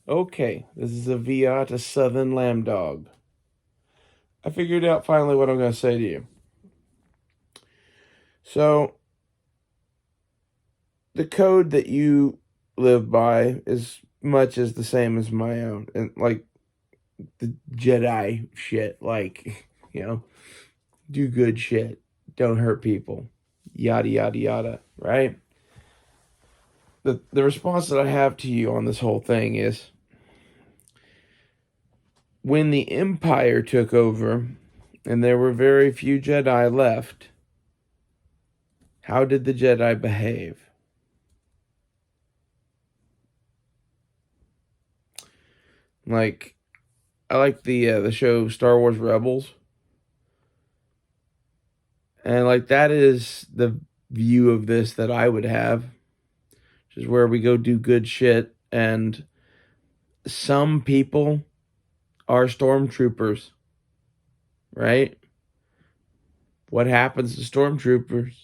Okay, this is a Viata Southern Lambdog. I figured out finally what I'm going to say to you. So, the code that you live by is much as the same as my own. And, like, the Jedi shit. Like, do good shit. Don't hurt people. Yada, yada, yada. Right? The response that I have to you on this whole thing is when the Empire took over and there were very few Jedi left, how did the Jedi behave? Like, I like the show Star Wars Rebels, and like that is the view of this that I would have, which is where we go do good shit, and some people are stormtroopers, right? What happens to stormtroopers?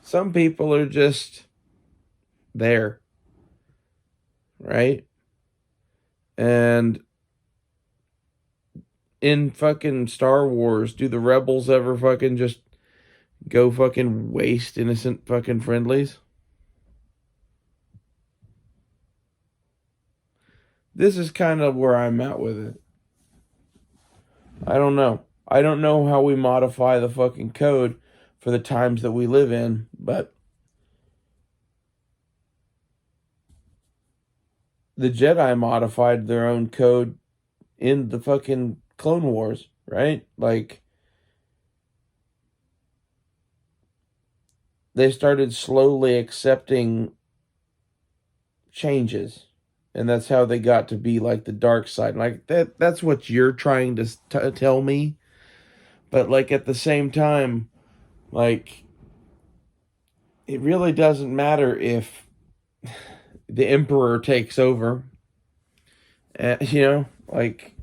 Some people are just there, right? And in fucking Star Wars, do the rebels ever fucking just go fucking waste innocent fucking friendlies? This is kind of where I'm at with it. I don't know. I don't know how we modify the fucking code for the times that we live in, but the Jedi modified their own code in the fucking Clone Wars, right? Like, they started slowly accepting changes. And that's how they got to be like the dark side. Like that's what you're trying to tell me. But like at the same time, like it really doesn't matter if the emperor takes over. Like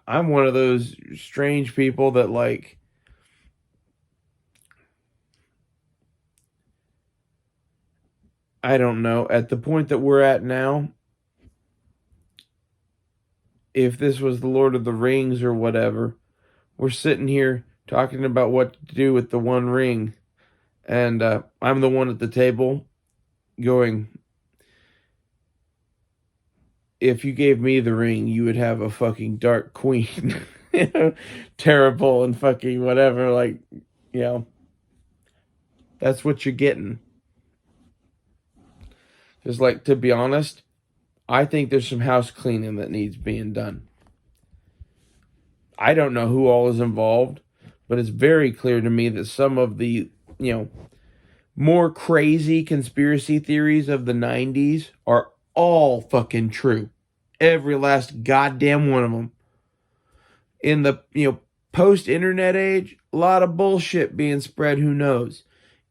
I'm one of those strange people that like I don't know, at the point that we're at now, if this was the Lord of the Rings or whatever, we're sitting here talking about what to do with the one ring, and I'm the one at the table going, if you gave me the ring, you would have a fucking dark queen. Terrible and fucking whatever. Like, you know, that's what you're getting. Just like, to be honest, I think there's some house cleaning that needs being done. I don't know who all is involved, but it's very clear to me that some of the, more crazy conspiracy theories of the 90s are all fucking true. Every last goddamn one of them. In the, post-internet age, a lot of bullshit being spread, who knows.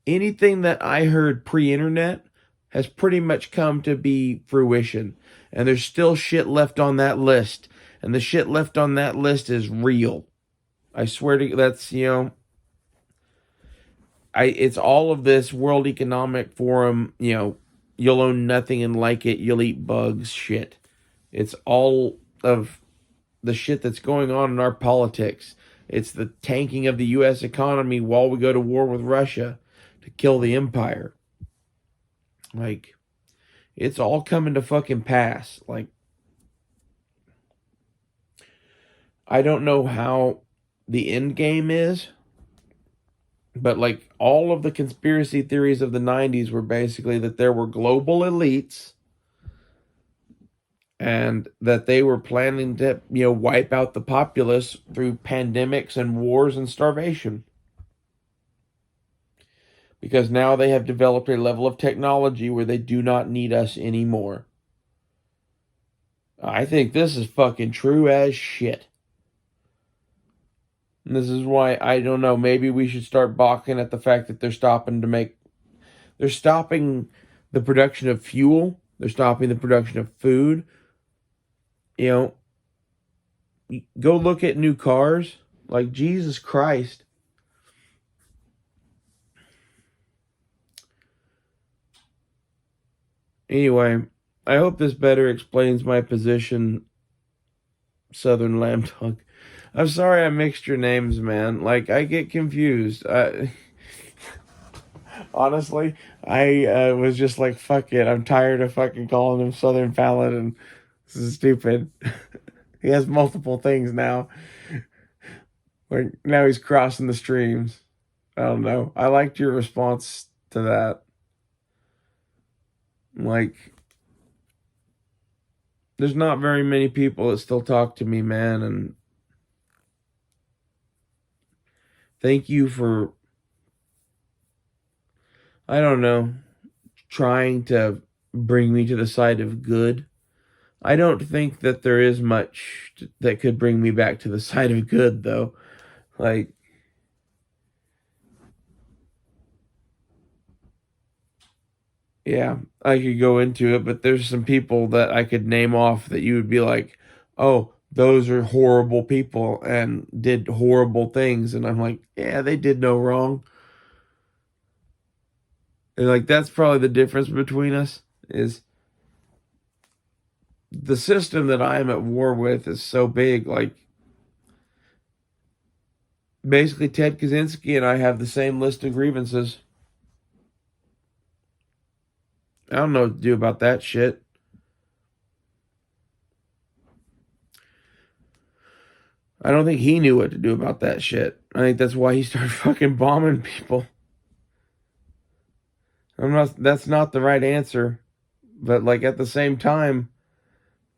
Anything that I heard pre-internet has pretty much come to be fruition. And there's still shit left on that list. And the shit left on that list is real. I swear to you, that's, it's all of this World Economic Forum, you'll own nothing and like it, you'll eat bugs shit. It's all of the shit that's going on in our politics. It's the tanking of the U.S. economy while we go to war with Russia to kill the empire. Like, it's all coming to fucking pass. Like, I don't know how the end game is, but like all of the conspiracy theories of the 90s were basically that there were global elites and that they were planning to, wipe out the populace through pandemics and wars and starvation. Because now they have developed a level of technology where they do not need us anymore. I think this is fucking true as shit. And this is why, I don't know, maybe we should start balking at the fact that they're stopping the production of fuel, they're stopping the production of food. Go look at new cars. Like, Jesus Christ. Anyway, I hope this better explains my position, Southern Lambdog. I'm sorry I mixed your names, man. Like, I get confused. Honestly, I was just like, fuck it. I'm tired of fucking calling him Southern Paladin. This is stupid. He has multiple things now. Like, now he's crossing the streams. I don't know. I liked your response to that. Like, there's not very many people that still talk to me, man, and thank you for, I don't know, trying to bring me to the side of good. I don't think that there is much that could bring me back to the side of good, though. Like, yeah, I could go into it, but there's some people that I could name off that you would be like, oh, those are horrible people and did horrible things. And I'm like, yeah, they did no wrong. And like, that's probably the difference between us is the system that I am at war with is so big. Like, basically, Ted Kaczynski and I have the same list of grievances. I don't know what to do about that shit. I don't think he knew what to do about that shit. I think that's why he started fucking bombing people. That's not the right answer. But like at the same time,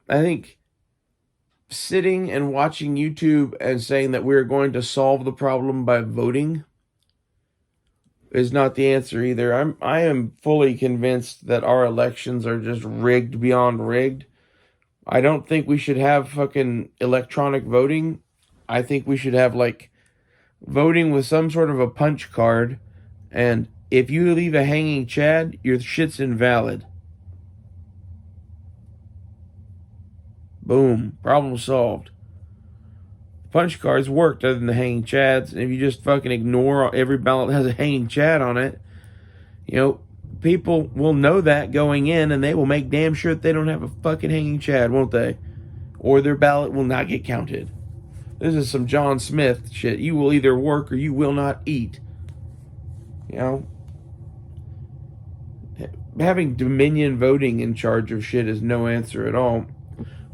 I think sitting and watching YouTube and saying that we're going to solve the problem by voting is not the answer either. I am fully convinced that our elections are just rigged beyond rigged. I don't think we should have fucking electronic voting. I think we should have like voting with some sort of a punch card, and if you leave a hanging chad, your shit's invalid. Boom. Problem solved. Punch cards worked other than the hanging chads. And if you just fucking ignore every ballot that has a hanging chad on it, you know, people will know that going in and they will make damn sure that they don't have a fucking hanging chad, won't they? Or their ballot will not get counted. This is some John Smith shit. You will either work or you will not eat. You know? Having Dominion voting in charge of shit is no answer at all.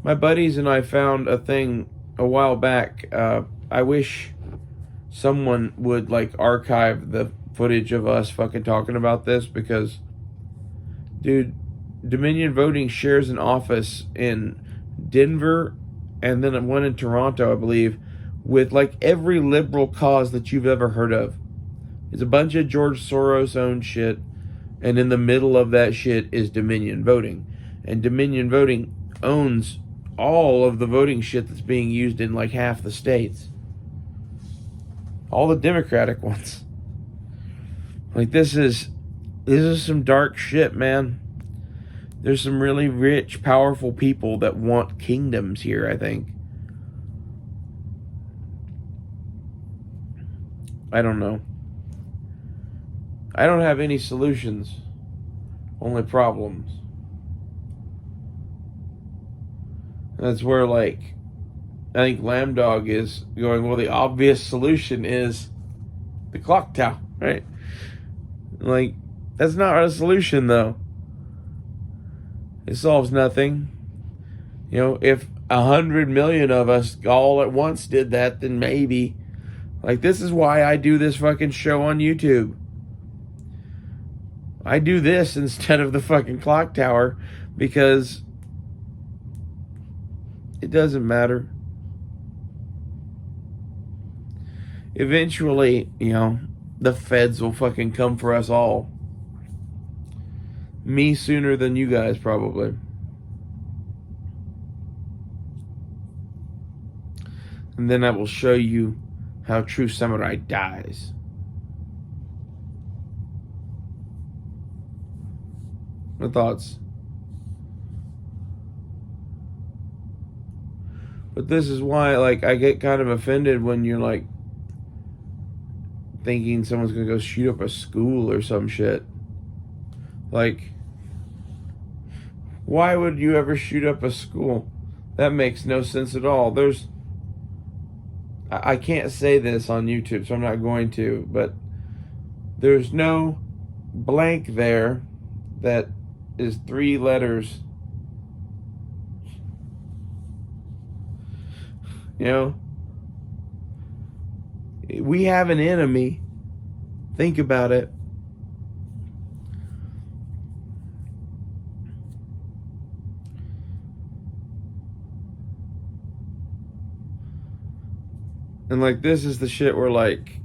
My buddies and I found a thing a while back. I wish someone would like archive the footage of us fucking talking about this because, dude, Dominion voting shares an office in Denver and then one in Toronto, I believe, with like every liberal cause that you've ever heard of. It's a bunch of George Soros owned shit, and in the middle of that shit is Dominion voting. And Dominion voting owns all of the voting shit that's being used in like half the states. All the Democratic ones. Like this is some dark shit, man. There's some really rich, powerful people that want kingdoms here, I think. I don't know. I don't have any solutions. Only problems. That's where, like, I think Lambdog is going, well, the obvious solution is the clock tower, right? Like, that's not a solution, though. It solves nothing. You know, if 100 million of us all at once did that, then maybe. Like, this is why I do this fucking show on YouTube. I do this instead of the fucking clock tower because it doesn't matter. Eventually, you know, the feds will fucking come for us all. Me sooner than you guys, probably. And then I will show you how true samurai dies. My thoughts. But this is why, like, I get kind of offended when you're, like, thinking someone's gonna go shoot up a school or some shit. Like, Why would you ever shoot up a school? That makes no sense at all. I can't say this on YouTube, so I'm not going to, but there's no blank there that is 3 letters. You know? We have an enemy. Think about it. And like, this is the shit where, like,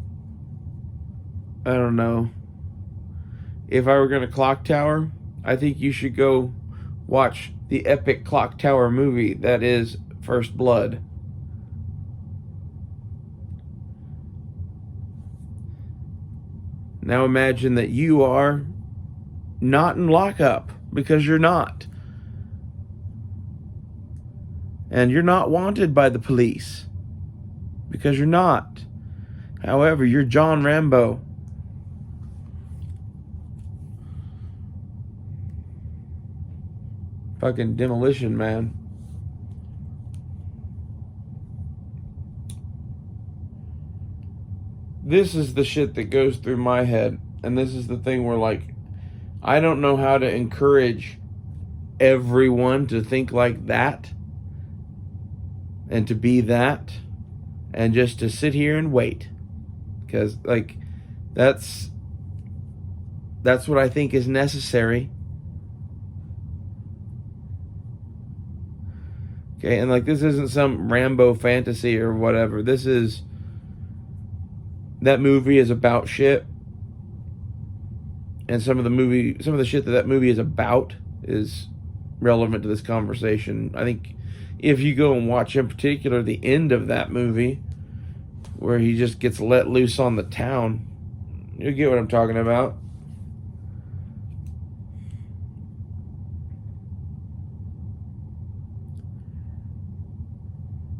I don't know. If I were going to clock tower, I think you should go watch the epic clock tower movie that is First Blood. Now imagine that you are not in lockup, because you're not. And you're not wanted by the police, because you're not. However, you're John Rambo. Fucking Demolition Man. This is the shit that goes through my head. And this is the thing where, like, I don't know how to encourage everyone to think like that and to be that and just to sit here and wait. Because, like, that's what I think is necessary. Okay, and like, this isn't some Rambo fantasy or whatever. This is... That movie is about shit. And some of the shit that movie is about is relevant to this conversation. I think if you go and watch, in particular, the end of that movie, where he just gets let loose on the town, you'll get what I'm talking about.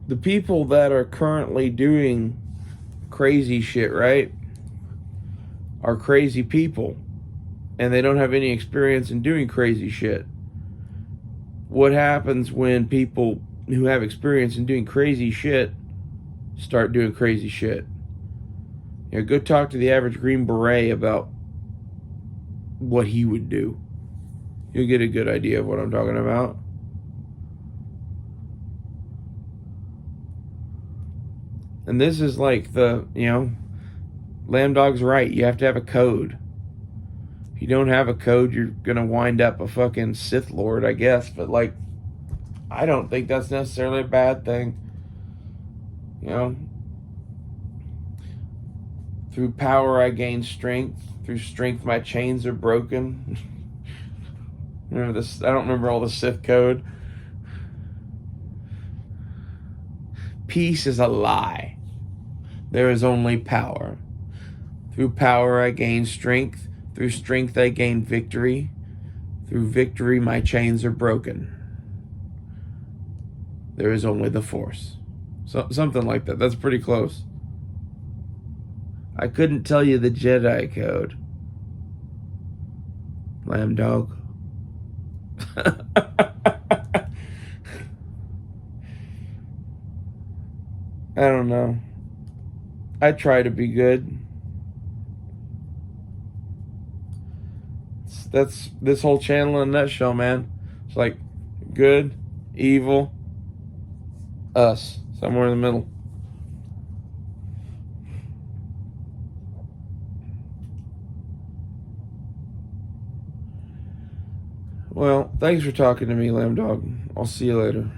The people that are currently doing crazy shit, right, are crazy people, and they don't have any experience in doing crazy shit. What happens when people who have experience in doing crazy shit start doing crazy shit? You know, go talk to the average Green Beret about what he would do. You'll get a good idea of what I'm talking about. And this is like the, you know, Lambdog's right. You have to have a code. If you don't have a code, you're going to wind up a fucking Sith Lord, I guess. But, like, I don't think that's necessarily a bad thing. You know? Through power I gain strength. Through strength my chains are broken. Remember this? I don't remember all the Sith code. Peace is a lie. There is only power. Through power I gain strength. Through strength I gain victory. Through victory my chains are broken. There is only the Force. So, something like that. That's pretty close. I couldn't tell you the Jedi code. Lambdog. I don't know. I try to be good. That's this whole channel in a nutshell, man. It's like good, evil, us. Somewhere in the middle. Well, thanks for talking to me, Lambdog. I'll see you later.